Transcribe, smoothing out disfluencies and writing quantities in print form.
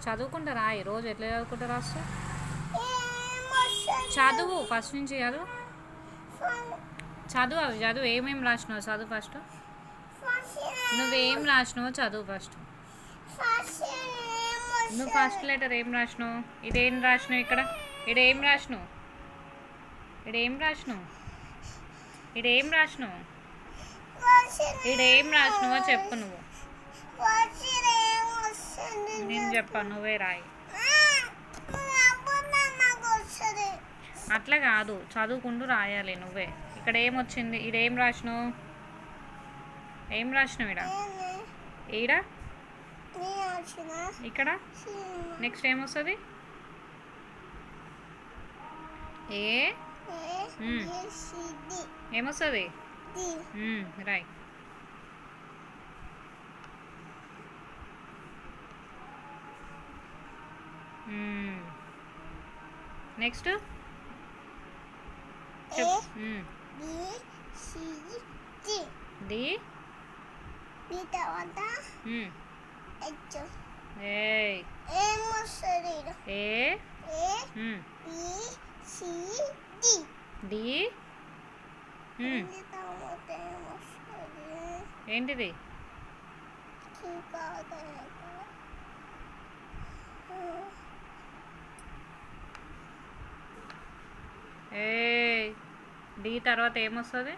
చదువుకుంటా రాయి, రోజు ఎట్లా చదువుకుంటా రాస్తా? చదువు ఫస్ట్ నుంచి చదువు. చదువు అవి చదువు. ఏమేమి రాసినావు చదువు ఫస్ట్. నువ్వేం రాసినావు చదువు ఫస్ట్. నువ్వు ఫస్ట్ లెటర్ ఏం రాసినావు? ఇదేం రాసినావు? ఇడేం రాసినావు? ఇడేం రాసినావు? ఇడేం రాసినావు? ఇడేం రాసినావో చెప్పు నువ్వు. నేను చెప్పాను, నువ్వే రాయి. అట్లా కాదు, చదువుకుంటూ రాయాలి నువ్వే. ఇక్కడ ఏమొచ్చింది? ఇడేం రాసినావు? ఏం రాసినావు ఈడ? ఇక్కడ నెక్స్ట్ ఏమొస్తుంది? ఏమొస్తుంది? రాయ్. నెక్స్ట్ డి తర్వాత ఏంటిది? డి తర్వాత ఏమొస్తుంది?